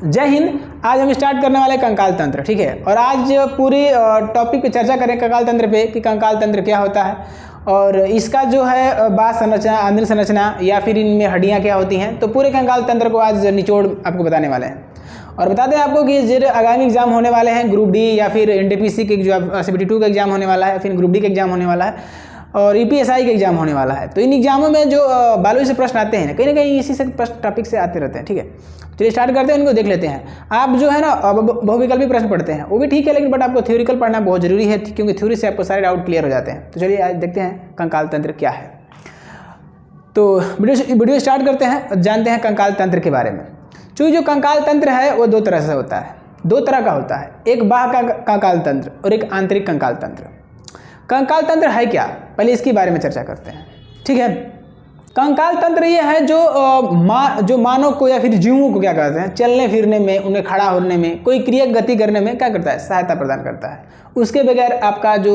जय हिंद। आज हम स्टार्ट करने वाले कंकाल तंत्र, ठीक है। और आज पूरी टॉपिक पे चर्चा करें कंकाल तंत्र पे कि कंकाल तंत्र क्या होता है और इसका जो है बाह्य संरचना, आंतरिक संरचना या फिर इनमें हड्डियां क्या होती हैं। तो पूरे कंकाल तंत्र को आज निचोड़ आपको बताने वाले हैं। और बता दें आपको कि जो आगामी एग्जाम होने वाले हैं ग्रुप डी या फिर एनटीपीसी के जो CBT 2 का एग्जाम होने वाला है, फिर ग्रुप डी का एग्जाम होने वाला है और यूपीएसआई का एग्जाम होने वाला है। तो इन एग्जामों में जो बायोलॉजी से प्रश्न आते हैं कहीं ना कहीं इसी से प्रश्न टॉपिक से आते रहते हैं, ठीक है। चलिए स्टार्ट करते हैं, उनको देख लेते हैं। आप जो है ना बहुविकल्पी प्रश्न पढ़ते हैं वो भी ठीक है, लेकिन बट आपको थ्योरिकल पढ़ना बहुत जरूरी है क्योंकि थ्योरी से आपको सारे डाउट क्लियर हो जाते हैं। तो चलिए आज देखते हैं कंकाल तंत्र क्या है। तो वीडियो स्टार्ट करते हैं और जानते हैं कंकाल तंत्र के बारे में। चूँकि जो कंकाल तंत्र है वो दो तरह से होता है, दो तरह का होता है, एक बाह्य कंकाल तंत्र और एक आंतरिक कंकाल तंत्र। कंकाल तंत्र है क्या, पहले इसके बारे में चर्चा करते हैं, ठीक है। कंकाल तंत्र ये है जो मानव को या फिर जीवों को क्या करते हैं, चलने फिरने में, उन्हें खड़ा होने में, कोई क्रिया गति करने में क्या करता है, सहायता प्रदान करता है। उसके बगैर आपका जो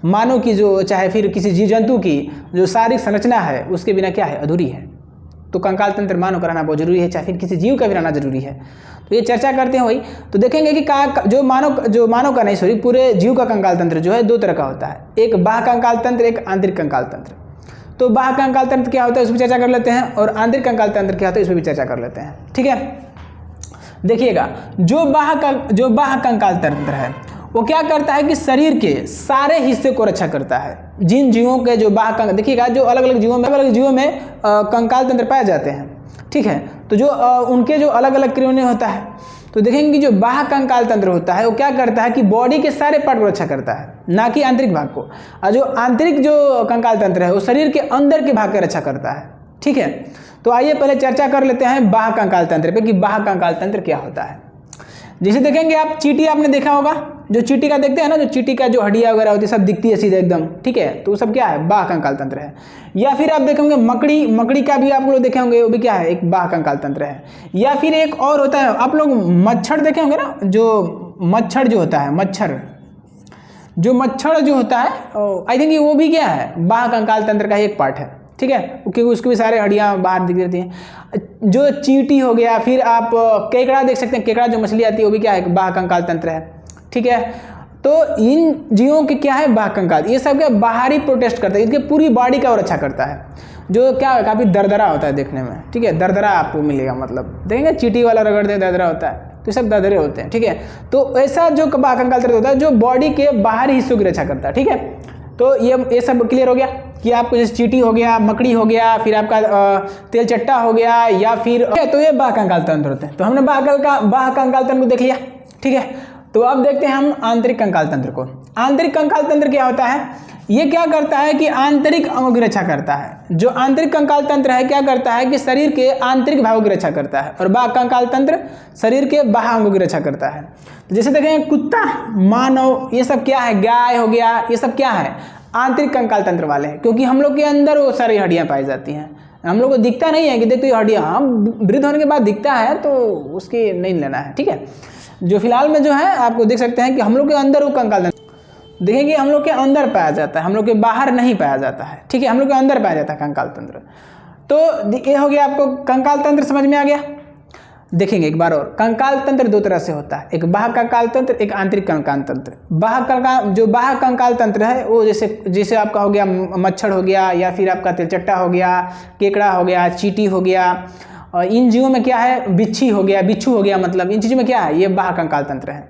मानव की जो चाहे फिर किसी जीव जंतु की जो शारीरिक संरचना है उसके बिना क्या है, अधूरी है। तो कंकाल तंत्र मानव का रहना बहुत जरूरी है, चाहे फिर किसी जीव का भी रहना जरूरी है। तो ये चर्चा करते हैं वही। तो देखेंगे कि जो मानव का नहीं सॉरी पूरे जीव का कंकाल तंत्र जो है दो तरह का होता है, एक बाह्य कंकाल तंत्र, एक आंतरिक कंकाल तंत्र। तो बाह्य कंकाल तंत्र क्या होता है उस पर चर्चा कर लेते हैं और आंतरिक कंकाल तंत्र क्या होता है इस पर भी चर्चा कर लेते हैं, ठीक है। देखिएगा जो बाह्य कंकाल तंत्र है वो क्या करता है कि शरीर के सारे हिस्से को रक्षा करता है। जिन जीवों के जो बाह्य, देखिएगा जो अलग अलग जीवों में कंकाल तंत्र पाए जाते हैं, ठीक है। तो जो उनके जो अलग अलग क्रिया होता है, तो देखेंगे कि जो बाह्य कंकाल तंत्र होता है वो क्या करता है कि बॉडी के सारे पार्ट को रक्षा करता है, ना कि आंतरिक भाग को। और जो आंतरिक जो कंकाल तंत्र है वो शरीर के अंदर के भाग की रक्षा करता है, ठीक है। तो आइए पहले चर्चा कर लेते हैं बाह्य कंकाल तंत्र पे कि बाह्य कंकाल तंत्र क्या होता है। जैसे देखेंगे आप चींटी आपने देखा होगा, जो चींटी का देखते हैं ना, जो चींटी का जो हड्डियां वगैरह होती है सब दिखती है सीधे एकदम, ठीक है। तो वो सब क्या है, बाह्य कंकाल तंत्र है। या फिर आप देखेंगे मकड़ी का भी आप लोग देखे होंगे, वो भी क्या है, एक बाह्य कंकाल तंत्र है। या फिर एक और होता है, आप लोग मच्छर देखे होंगे ना, जो मच्छर जो होता है, मच्छर जो होता है आई थिंक वो भी क्या है, बाह्य कंकाल तंत्र का ही एक पार्ट है, ठीक है, क्योंकि उसकी भी सारे हड्डियां बाहर दिख रहती हैं। जो चींटी हो गया, फिर आप केकड़ा देख सकते हैं, केकड़ा जो मछली आती है वो भी क्या है, बाह्य कंकाल तंत्र है, ठीक है। तो इन जीवों के क्या है, बाह्य कंकाल, ये सब क्या बाहरी प्रोटेस्ट करता है, इसके पूरी बॉडी का वो रक्षा करता है। जो क्या है, काफ़ी दरदरा होता है देखने में, ठीक है, दरदरा आपको मिलेगा, मतलब देखेंगे चींटी वाला रगड़ते हैं दरदरा होता है, तो सब दरदरे होते हैं, ठीक है। तो ऐसा जो बाह्य कंकाल तंत्र होता है जो बॉडी के बाहरी हिस्सों की रक्षा करता है, ठीक है। तो ये सब क्लियर हो गया कि आपको जैसे चींटी हो गया, मकड़ी हो गया, फिर आपका तेल चट्टा हो गया, या फिर तो ये बाह्य कंकाल तंत्र होते हैं। तो हमने बाह्य कंकाल तंत्र को देख लिया, ठीक है। तो अब देखते हैं हम आंतरिक कंकाल तंत्र को। आंतरिक कंकाल तंत्र क्या होता है, ये क्या करता है कि आंतरिक अंगों की रक्षा करता है। जो आंतरिक कंकाल तंत्र है क्या करता है कि शरीर के आंतरिक भागों की रक्षा करता है, और बाह्य कंकाल तंत्र शरीर के बाह्य अंगों की रक्षा करता है। तो जैसे देखेंगे कुत्ता, मानव, ये सब क्या है, गाय हो गया, ये सब क्या है, आंतरिक कंकाल तंत्र वाले हैं, क्योंकि हम लोग के अंदर वो सारी हड्डियां पाई जाती हैं। हम लोग को दिखता नहीं है कि देखो ये हड्डियां, हाँ वृद्ध होने के बाद दिखता है तो उसकी नहीं लेना है, ठीक है। जो फिलहाल में जो है आपको देख सकते हैं कि हम लोग के अंदर वो कंकाल तंत्र देखेंगे, हम लोग के अंदर पाया जाता है, हम लोग के बाहर नहीं पाया जाता है, ठीक है, हम लोग के अंदर पाया जाता है कंकाल तंत्र। तो ये हो गया, आपको कंकाल तंत्र समझ में आ गया। देखेंगे एक बार और, कंकाल तंत्र दो तरह से होता है, एक बाह्य कंकाल तंत्र, एक आंतरिक कंकाल तंत्र। बाह्य कंकाल तंत्र है वो जैसे आपका हो गया मच्छर हो गया, या फिर आपका तेलचट्टा हो गया, केकड़ा हो गया, चींटी हो गया, और इन जीवों में क्या है, बिच्छू हो गया, मतलब इन चीज़ों में क्या है, ये बाह्य कंकाल तंत्र है।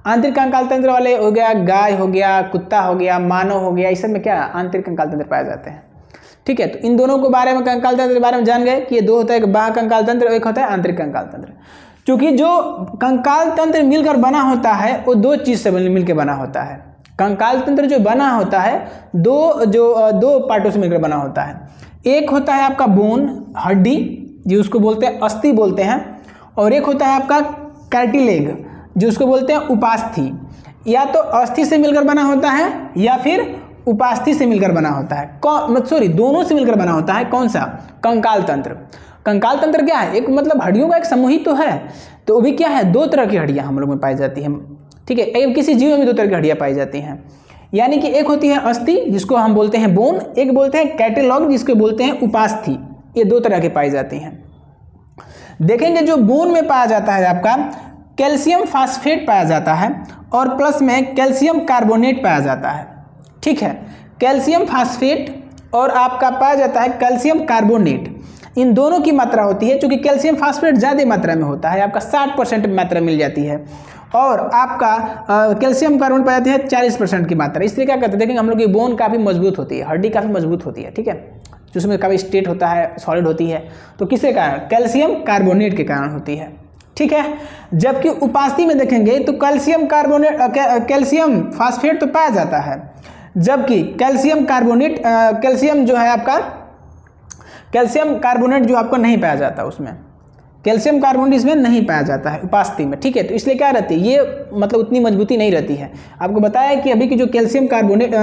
आंतरिक कंकाल तंत्र वाले हो गया, गाय हो गया, कुत्ता हो गया, मानव हो गया, इस सब में क्या है, आंतरिक कंकाल तंत्र पाए जाते हैं, ठीक है। तो इन दोनों के बारे में, कंकाल तंत्र के बारे में जान गए कि ये दो होता है, एक बाह्य कंकाल तंत्र, एक होता है आंतरिक कंकाल तंत्र। क्योंकि जो कंकाल तंत्र मिलकर बना होता है वो दो चीज़ से मिलकर बना होता है। कंकाल तंत्र जो बना होता है दो पार्टों से मिलकर बना होता है। एक होता है आपका बोन, हड्डी, जो उसको बोलते हैं अस्थि बोलते हैं, और एक होता है आपका कार्टिलेज, जो उसको बोलते हैं उपास्थि। या तो अस्थि से मिलकर बना होता है या फिर उपास्थि से मिलकर बना होता है, दोनों से मिलकर बना होता है। कौन सा, कंकाल तंत्र। कंकाल तंत्र क्या है, एक मतलब हड्डियों का एक समूह ही तो है। तो वो भी क्या है, दो तरह की हड्डियां हम लोग में पाई जाती हैं, ठीक है। किसी जीव में भी दो तरह की हड्डियां पाई जाती हैं, यानी कि एक होती है अस्थि जिसको हम बोलते हैं बोन, एक बोलते हैं कैटेलॉग जिसको बोलते हैं उपास्थि। ये दो तरह के पाई जाती हैं। देखेंगे जो बोन में पाया जाता है आपका कैल्शियम फास्फेट पाया जाता है और प्लस में कैल्शियम कार्बोनेट पाया जाता है। ठीक है, कैल्शियम फास्फेट और आपका पाया जाता है कैल्शियम कार्बोनेट, इन दोनों की मात्रा होती है, क्योंकि कैल्शियम फास्फेट ज़्यादा मात्रा में होता है, आपका 60% मात्रा मिल जाती है और आपका कैल्शियम कार्बोनेट पाया जाती है 40% की मात्रा। इसलिए क्या करते हैं, देखेंगे हम लोग की बोन काफ़ी मजबूत होती है, हड्डी काफ़ी मजबूत होती है। ठीक है, जिसमें काफ़ी स्ट्रेट होता है, सॉलिड होती है, तो किसके कारण, कैल्शियम कार्बोनेट के कारण होती है। ठीक है, जबकि उपास्थि में देखेंगे तो कैल्शियम कार्बोनेट कैल्शियम फास्फेट तो पाया जाता है, जबकि कैल्शियम कार्बोनेट कैल्शियम जो है आपका कैल्शियम कार्बोनेट जो आपको नहीं पाया जाता, उसमें कैल्शियम कार्बोनेट इसमें नहीं पाया जाता है उपास्थि में। ठीक है, तो इसलिए क्या रहती है, ये मतलब उतनी मजबूती नहीं रहती है। आपको बताया कि अभी की जो कैल्शियम कार्बोनेट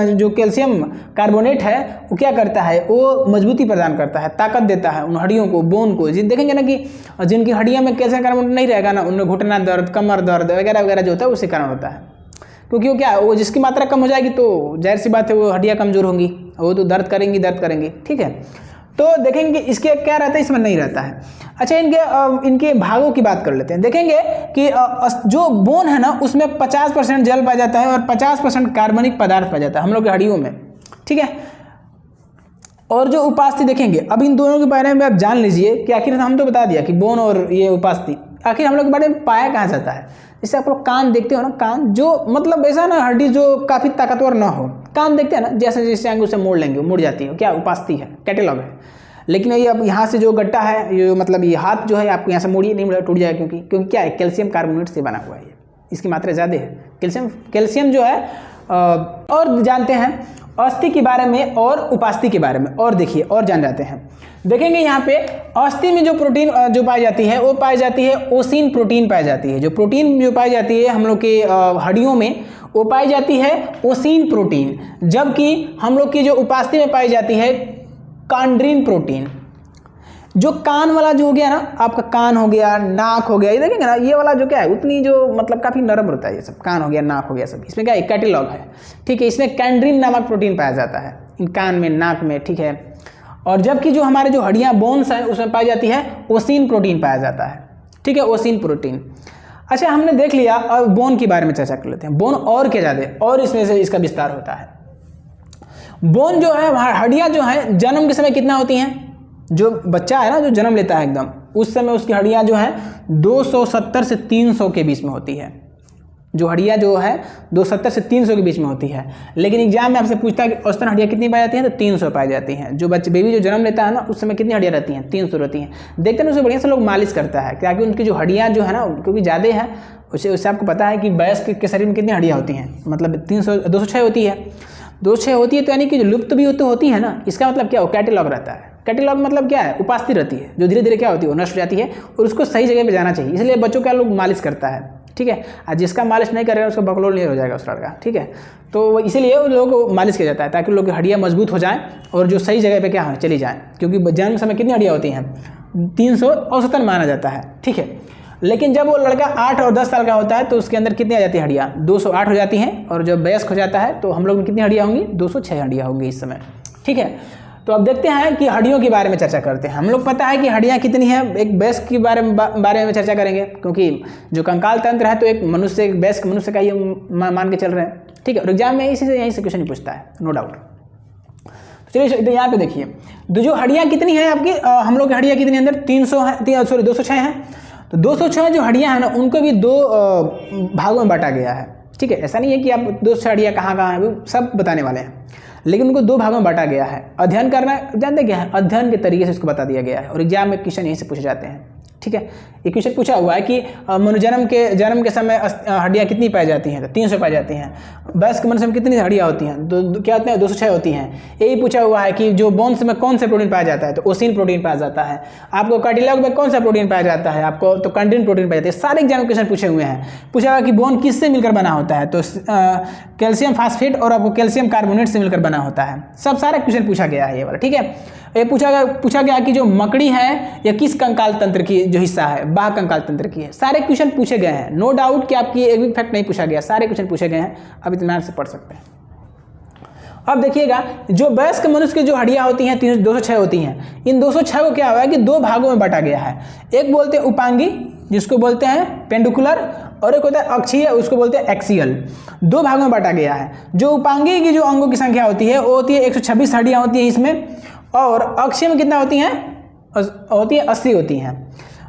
है वो क्या करता है, वो मजबूती प्रदान करता है, ताकत देता है उन हड्डियों को, बोन को। देखेंगे ना कि जिनकी हड्डियों में कैल्शियम कार्बोनेट नहीं रहेगा ना, उनमें घुटना दर्द, कमर दर्द वगैरह वगैरह जो होता है उसी कारण होता है, क्योंकि वो क्या, वो जिसकी मात्रा कम हो जाएगी तो जाहिर सी बात है वो हड्डियाँ कमजोर होंगी, वो तो दर्द करेंगी। ठीक है, तो देखेंगे इसके क्या रहता है, इसमें नहीं रहता है। अच्छा, इनके भागों की बात कर लेते हैं। देखेंगे कि जो बोन है ना उसमें 50% जल पाया जाता है और 50% कार्बनिक पदार्थ पाया जाता है हम लोग की हड्डियों में। ठीक है, और जो उपास्थि देखेंगे, अब इन दोनों के बारे में आप जान लीजिए कि आखिर हम तो बता दिया कि बोन और ये उपास्थि आखिर हम लोग के बारे में पाया कहाँ जाता है। जैसे आप लोग कान देखते हो ना, कान जो मतलब ऐसा ना हड्डी जो काफ़ी ताकतवर ना हो, कान देखते हैं ना, जैसे जैसे आएंगे उसे मोड़ लेंगे, मुड़ जाती है, क्या उपास्थि है, कैटेलॉग है। लेकिन ये अब यहाँ से जो गट्टा है, ये मतलब ये हाथ जो है आपको यहाँ से मोड़िए, नहीं मुड़ा टूट जाए, क्योंकि क्या है, कैल्शियम कार्बोनेट से बना हुआ है, इसकी मात्रा ज़्यादा है। कैल्शियम जो है और जानते हैं अस्थि के बारे में और उपास्थि के बारे में, और देखिए और जान जाते हैं। देखेंगे यहाँ पे अस्थि में जो प्रोटीन जो पाई जाती है वो पाई जाती है ओसिन प्रोटीन पाई जाती है। जो प्रोटीन जो पाई जाती है हम लोग के हड्डियों में वो पाई जाती है ओसिन प्रोटीन, जबकि हम लोग की जो उपास्थि में पाई जाती है कांड्रीन प्रोटीन। जो कान वाला जो हो गया ना, आपका कान हो गया, नाक हो गया, ये देखेंगे ना, ये वाला जो क्या है उतनी जो मतलब काफ़ी नरम रहता है, ये सब कान हो गया, नाक हो गया, सब इसमें क्या है, कैटेलॉग है। ठीक है, इसमें कैंड्रीन नामक प्रोटीन पाया जाता है इन कान में, नाक में। ठीक है, और जबकि जो हमारे जो हड्डियाँ बोन्स हैं उसमें पाई जाती है ओसिन प्रोटीन पाया जाता है। ठीक है, ओसिन प्रोटीन। अच्छा, हमने देख लिया, अब बोन के बारे में चर्चा कर लेते हैं। बोन और क्या ज़्यादा, और इसमें से इसका विस्तार होता है। बोन जो है, हड्डियाँ जो हैं जन्म के समय कितना होती हैं, जो बच्चा है ना जो जन्म लेता है एकदम उस समय उसकी हड्डियाँ जो हैं 270 से 300 के बीच में होती है। जो हड्डियाँ जो है 270 से 300 के बीच में होती है। लेकिन एग्जाम में आपसे पूछता है कि औसतन हड्डियाँ कितनी पाई जाती हैं, तो 300 पाई जाती हैं। जो बेबी जो जन्म लेता है ना उस समय कितनी हड्डियाँ रहती हैं, 300 रहती हैं। देखते हैं उसे बढ़िया से लोग मालिश करता है, ताकि उनकी जो हड्डियाँ जो है ना क्योंकि ज़्यादा है, उससे आपको पता है कि वयस्क के शरीर में कितनी हड्डियाँ होती हैं, मतलब 206 होती है। 206 होती है तो यानी कि जो लुप्त भी होती है ना, इसका मतलब क्या हो, कैटेलॉग रहता है। कैटेलॉग मतलब क्या है, उपास्थि रहती है, जो धीरे धीरे क्या होती है वो नष्ट हो जाती है, और उसको सही जगह पे जाना चाहिए। इसलिए बच्चों का लोग मालिश करता है। ठीक है, और जिसका मालिश नहीं करेगा उसका बकलोल नहीं हो जाएगा उस लड़का। ठीक है, तो इसीलिए वो लोगों को मालिश किया जाता है, ताकि लोग की हड्डियाँ मजबूत हो जाएं और जो सही जगह पे क्या हो चली जाएं, क्योंकि जन्म समय कितनी हड्डियाँ होती हैं, 300 औसतन माना जाता है। ठीक है, लेकिन जब वो लड़का 8 और 10 साल का होता है तो उसके अंदर कितनी आ जाती है हड्डियाँ, 208 हो जाती हैं, और जब वयस्क हो जाता है तो हम लोग में कितनी हड्डियाँ होंगी, 206 हड्डियाँ होंगी इस समय। ठीक है, तो अब देखते हैं कि हड्डियों के बारे में चर्चा करते हैं। हम लोग पता है कि हड्डियाँ कितनी हैं, एक वयस्क के बारे में चर्चा करेंगे, क्योंकि जो कंकाल तंत्र है तो एक मनुष्य, एक वयस्क मनुष्य का ये मान के चल रहे हैं। ठीक है, और एग्जाम में इसी से यहीं से क्वेश्चन पूछता है, नो डाउट। चलिए तो यहाँ पे देखिए, जो हड्डियाँ कितनी हैं आपकी, हम लोग की हड्डियाँ कितनी अंदर 206 हैं। तो 206 जो हड्डियाँ हैं ना उनको भी 2 भागों में बांटा गया है। ठीक है, ऐसा नहीं है कि आप 206 हड्डियाँ कहाँ कहाँ हैं वो सब बताने वाले हैं, लेकिन उनको 2 भागों में बांटा गया है। अध्ययन करना जानते क्या है, अध्ययन के तरीके से इसको बता दिया गया है, और एग्जाम में क्वेश्चन यहीं से पूछे जाते हैं। ठीक है, ये क्वेश्चन पूछा हुआ है कि जन्म के समय हड्डियाँ कितनी पाई जाती हैं, तो 300 पाई जाती हैं। वयस्क मनुष्य में कितनी हड्डियाँ होती हैं, क्या होते हैं, 206 होती हैं। यही पूछा हुआ है कि जो बोन्स में कौन से प्रोटीन पाया जाता है, तो ओसिन प्रोटीन पाया जाता है। आपको कार्टिलेज में कौन सा प्रोटीन पाया जाता है, आपको तो कैंड्रीन प्रोटीन पाया जाता है। सारे एग्जाम क्वेश्चन पूछे हुए हैं। पूछा हुआ कि बोन किससे मिलकर बना होता है, तो कैल्शियम फास्फेट और आपको कैल्शियम कार्बोनेट से मिलकर बना होता है। सब सारा क्वेश्चन पूछा गया है ये वाला। ठीक है, ये पूछा गया कि जो मकड़ी है यह किस कंकाल तंत्र की जो हिस्सा है, बाह्य कंकाल तंत्र की है। सारे क्वेश्चन पूछे गए हैं, नो डाउट कि आपकी एक भी फैक्ट नहीं पूछा गया, सारे क्वेश्चन पूछे गए हैं, अब इत्मीनान से पढ़ सकते हैं। अब देखिएगा, जो वयस्क मनुष्य की जो हड्डियां होती हैं 206 होती हैं, इन 206 को क्या हुआ है कि दो भागों में बांटा गया है। एक बोलते हैं उपांगी, जिसको बोलते हैं पेंडिकुलर, और एक होता है अक्षीय, उसको बोलते हैं एक्सियल। दो भागों में बांटा गया है। जो उपांगी की जो अंगों की संख्या होती है वो होती है 126 हड्डियां होती है इसमें, और अक्षीय में कितना होती हैं? होती है 80 होती हैं।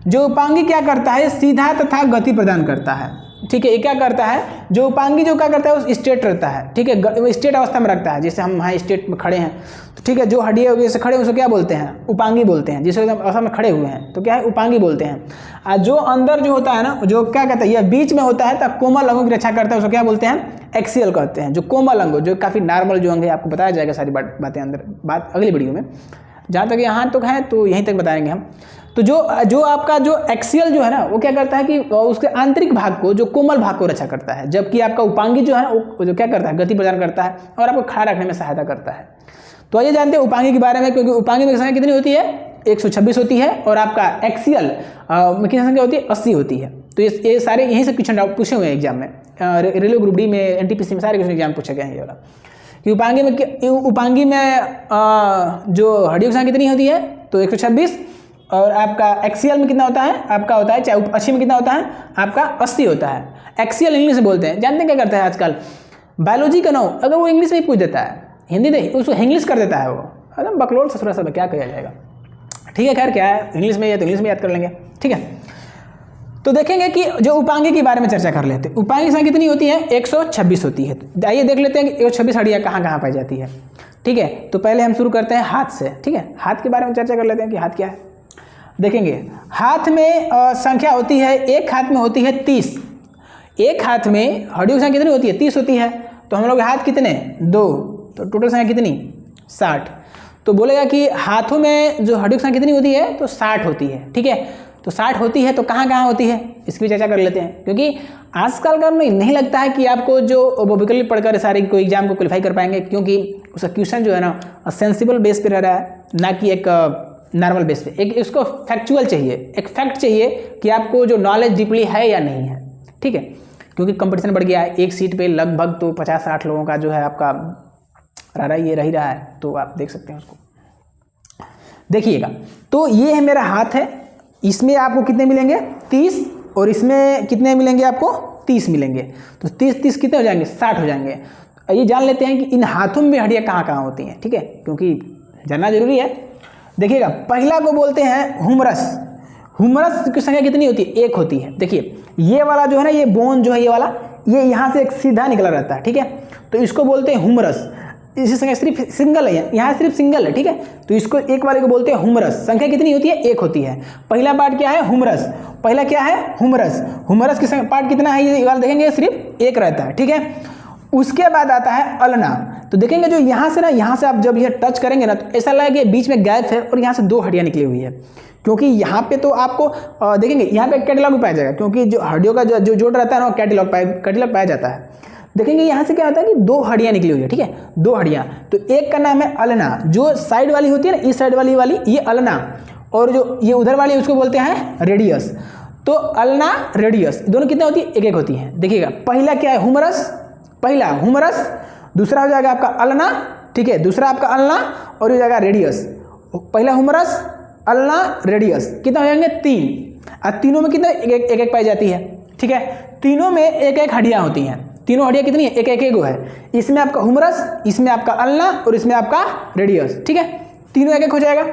जो उपांगी क्या करता है? सीधा तथा गति प्रदान करता है, ठीक है। ये क्या करता है? जो उपांगी जो क्या करता है वो स्ट्रेट रहता है, ठीक है, स्ट्रेट अवस्था में रखता है। जैसे हम यहाँ स्ट्रेट में खड़े हैं तो ठीक है, जो हड्डियाँ जैसे खड़े हैं उसको क्या बोलते हैं? उपांगी बोलते हैं। जिस अवस्था में खड़े हुए हैं तो क्या है? उपांगी बोलते हैं। और जो अंदर जो होता है ना, जो क्या कहता है, ये बीच में होता है तब कोमल अंगों की रक्षा करता है, उसको क्या बोलते हैं? एक्सियल कहते हैं। जो कोमल अंग, जो काफ़ी नॉर्मल जो अंग है, आपको बताया जाएगा सारी बातें अंदर, बात अगली वीडियो में। जहाँ तक यहाँ तक है तो यहीं तक बताएंगे हम। तो जो आपका जो एक्सियल जो है ना, वो क्या करता है कि उसके आंतरिक भाग को, जो कोमल भाग को रक्षा करता है, जबकि आपका उपांगी जो है ना, वो जो क्या करता है? गति प्रदान करता है और आपको खड़ा रखने में सहायता करता है। तो आइए जानते हैं उपांगी के बारे में, क्योंकि उपांगी में संख्या कितनी होती है? 126 होती है, और आपका एक्सियल में कितनी संख्या होती है? 80 होती है। तो ये सारे यहीं से क्वेश्चन पूछे हुए हैं एग्जाम में, रेलवे ग्रुप डी में, एनटीपीसी में सारे क्वेश्चन एग्जाम पूछे गए हैं ये वाला। कि उपांगी में जो हड्डियों की संख्या कितनी होती है? तो 126, और आपका एक्सियल में कितना होता है? आपका होता है, चाहे अक्षीय में कितना होता है? आपका 80 होता है। एक्सियल इंग्लिश में बोलते हैं। जानते हैं क्या करता है आजकल? बायोलॉजी का नाम अगर वो इंग्लिश में ही पूछ देता है, हिंदी नहीं, उसको इंग्लिश कर देता है वो, एकदम बकलोल ससुरा सब, क्या किया जाएगा? ठीक है, खैर क्या है, इंग्लिश में या तो इंग्लिश में याद कर लेंगे, ठीक है। तो देखेंगे कि जो उपांगी के बारे में चर्चा कर लेते हैं। उपांगी की संख्या कितनी होती है? 126 होती है। आइए देख लेते हैं कि 126 हड्डियाँ कहाँ कहाँ पाई जाती है, ठीक है। तो पहले हम शुरू करते हैं हाथ से, ठीक है। हाथ के बारे में चर्चा कर लेते हैं कि हाथ क्या है। देखेंगे, हाथ में संख्या होती है, एक हाथ में होती है 30। एक हाथ में हड्डियों की संख्या कितनी होती है? 30 होती है। तो हम लोग हाथ कितने? 2, तो टोटल संख्या कितनी? 60। तो बोलेगा कि हाथों में जो हड्डियों की संख्या कितनी होती है? तो 60 होती है, ठीक है। तो 60 होती है तो कहाँ कहाँ होती है, इसकी चर्चा कर लेते हैं। क्योंकि आजकल का नहीं लगता है कि आपको जो वो विकल्प पढ़कर सारे कोई एग्जाम को क्वालिफाई कर पाएंगे, क्योंकि उसका क्वेश्चन जो है ना सेंसिबल बेस पे रह रहा है, ना कि एक नॉर्मल बेस पे। एक इसको फैक्चुअल चाहिए, एक फैक्ट चाहिए कि आपको जो नॉलेज डीपली है या नहीं है, ठीक है। क्योंकि कंपटीशन बढ़ गया है, एक सीट पे लगभग तो 50-60 लोगों का जो है आपका रह ही रहा है। तो आप देख सकते हैं उसको, देखिएगा। तो ये है मेरा हाथ है, इसमें आपको कितने मिलेंगे? 30, और इसमें कितने मिलेंगे आपको? 30 मिलेंगे। तो 30 कितने हो जाएंगे? 60 हो जाएंगे। ये जान लेते हैं कि इन हाथों में हड्डियाँ कहाँ कहाँ होती हैं, ठीक है, क्योंकि जानना जरूरी है। देखिएगा, पहला को बोलते हैं हुमरस। हुमरस की संख्या कितनी होती है? 1 होती है। देखिए, ये वाला जो है ना, ये बोन जो है, ये वाला, ये यहाँ से एक सीधा निकला रहता है, ठीक है। तो इसको बोलते हैं हुमरस। इसी संख्या सिर्फ सिंगल है, यहाँ सिर्फ सिंगल है, ठीक है। तो इसको एक वाले को बोलते हैं हुमरस। संख्या कितनी होती है? 1 होती है। पहला पार्ट क्या है? हुमरस। पहला क्या है? हुमरस। हुमरस की पार्ट कितना है ये वाला देखेंगे, सिर्फ 1 रहता है, ठीक है। उसके बाद आता है अल्ना। तो देखेंगे जो यहाँ से ना, यहाँ से आप जब ये टच करेंगे ना, तो ऐसा लगेगा कि बीच में गैप है और यहाँ से 2 हड्डियाँ निकली हुई है। क्योंकि यहाँ पे तो आपको देखेंगे, यहाँ पे कैटलॉग भी पाया जाएगा, क्योंकि जो हड्डियों का जो जोड़ रहता है ना, कैटलॉग पाया जाता है। देखेंगे यहाँ से क्या होता है कि 2 हड्डियाँ निकली हुई है, ठीक है, 2 हड्डियाँ। तो एक का नाम है अल्ना, जो साइड वाली होती है ना, इस साइड वाली ये अल्ना, और जो ये उधर वाली उसको बोलते हैं रेडियस। तो अल्ना, रेडियस, दोनों कितने होती है? 1-1 होती है। देखिएगा, पहला क्या है? हुमरस। पहला हुमरस, दूसरा हो जाएगा आपका अल्ना, ठीक है, दूसरा आपका अल्ना, और हो जाएगा रेडियस। पहला हुमरस, अल्ना, रेडियस, कितना हो जाएंगे? 3। और तीनों में कितना? 1-1 पाई जाती है, ठीक है। तीनों में 1-1 हड्डियाँ होती हैं। तीनों हड्डियाँ कितनी है? 1-1 है। इसमें आपका हुमरस, इसमें आपका अल्ना, और इसमें आपका रेडियस, ठीक है। तीनों 1-1 हो जाएगा।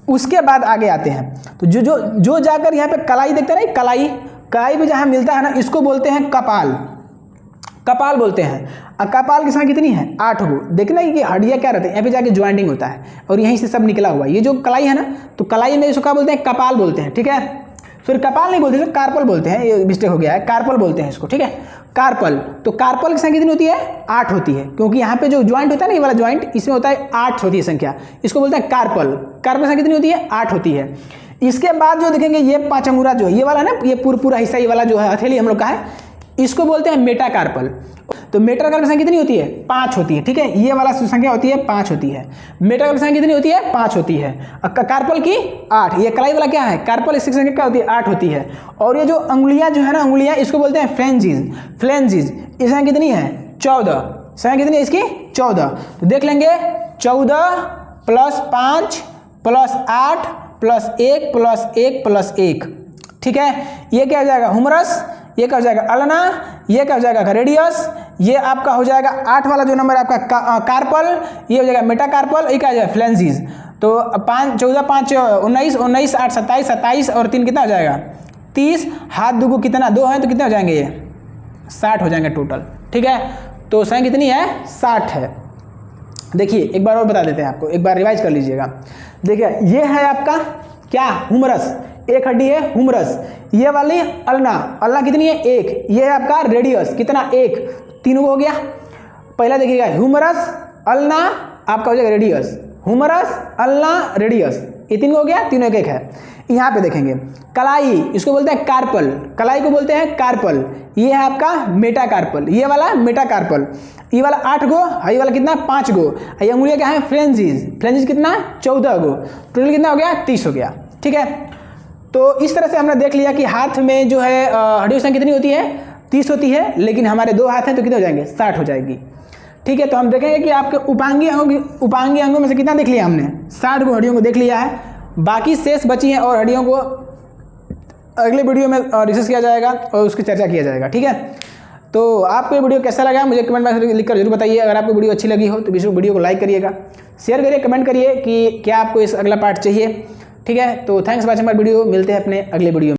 उसके बाद आगे आते हैं, तो जो जाकर यहाँ पे कलाई देखते हैं ना, कलाई पे जहाँ मिलता है ना, इसको बोलते हैं कपाल। कपाल बोलते हैं। कपाल की संख्या कितनी है? 8 गो। देखना कि हड्डियाँ क्या रहते हैं, यहाँ पे जाके ज्वाइंटिंग होता है और यहीं से सब निकला हुआ है। ये जो कलाई है ना, तो कलाई में इसको क्या बोलते हैं? कपाल बोलते हैं, ठीक है। फिर कपाल नहीं बोलते, कार्पल बोलते हैं, ये मिस्टेक हो गया है, कार्पल बोलते हैं इसको, ठीक है, कार्पल। तो कार्पल की संख्या कितनी होती है? 8 होती है, क्योंकि यहाँ पे जो ज्वाइंट होता है ना, ये वाला ज्वाइंट, इसमें होता है 8 होती है संख्या, इसको बोलते हैं कार्पल। कार्पल संख्या कितनी होती है? 8 होती है। इसके बाद जो देखेंगे, ये 5 अंगुरा जो है, ये वाला ना, ये पूरा हिस्सा ये वाला जो है, हथेली हम लोग का है, इसको बोलते हैं मेटाकार्पल। तो मेटाकार्पल की संख्या कितनी होती है? 5 होती है, ठीक है। ये वाला संख्या होती है 5 होती है। मेटाकार्पल की संख्या कितनी होती है? 5 होती है। कार्पल की 8। ये कलाई वाला क्या है? कार्पल, इसकी संख्या क्या होती है? 8 होती है। और ये जो अंगुलियां जो है ना, अंगुलियां, इसको बोलते हैं फ्लेंजिज। फ्लेंजिज, इसकी संख्या कितनी है? 14। संख्या कितनी है इसकी? 14। तो देख लेंगे 14 + 5 + 8 + 1 + 1 + 1, ठीक है। ये क्या हो जाएगा, ह्यूमरस, ये क्या हो जाएगा, अल्ना, ये क्या हो जाएगा, रेडियस, ये आपका हो जाएगा 8 वाला जो नंबर आपका कार्पल, ये हो जाएगा मेटाकार्पल, ये क्या हो जाएगा, फ्लेंजिस। तो 5 14 5 19 19 8 27 27 और 3 कितना हो जाएगा, 30। हाथ दुगु कितना, 2 है तो कितने हो जाएंगे, ये 60 हो जाएंगे टोटल, ठीक है। तो संख्या कितनी है, 60 है। देखिए एक बार और बता देते हैं आपको, एक बार रिवाइज कर लीजिएगा। देखिए ये है आपका क्या, ह्यूमरस, एक हड्डी है ह्यूमरस, ये वाली अल्ना, अल्ना कितनी है, 1, ये है आपका रेडियस कितना, 1, तीनों हो गया। पहला देखिएगा ह्यूमरस, अल्ना, आपका हो जाएगा रेडियस, ह्यूमरस, अल्ना, रेडियस, ये तीन हो गया, तीनों एक है। यहाँ पे देखेंगे कलाई, इसको बोलते हैं कार्पल, कलाई को बोलते हैं कार्पल, ये है आपका मेटाकार्पल, ये वाला मेटाकार्पल, ये वाला 8 गो, ये वाला कितना 5 गो, ये अंगुलियाँ क्या है, फ्लेंजिस, फ्लेंजिस कितना 14 गो, टोटल कितना हो गया 30 हो गया, ठीक है। तो इस तरह से हमने देख लिया कि हाथ में जो है हड्डियों संख्या कितनी होती है, 30 होती है, लेकिन हमारे 2 हाथ हैं तो कितने हो जाएंगे, 60 हो जाएगी, ठीक है। तो हम देखेंगे कि आपके उपांगी अंगों में से कितना देख लिया हमने, 60 गो हड्डियों को देख लिया है, बाकी शेष बची हैं और हड्डियों को अगले वीडियो में डिस्कस किया जाएगा और उसकी चर्चा किया जाएगा, ठीक है। तो आपको ये वीडियो कैसा लगा मुझे कमेंट बॉक्स में लिखकर जरूर बताइए। अगर आपको वीडियो अच्छी लगी हो तो वीडियो को लाइक करिएगा, शेयर करिए, कमेंट करिए कि क्या आपको इस अगला पार्ट चाहिए, ठीक है। तो thanks for watching my video, मिलते हैं अपने अगले वीडियो में।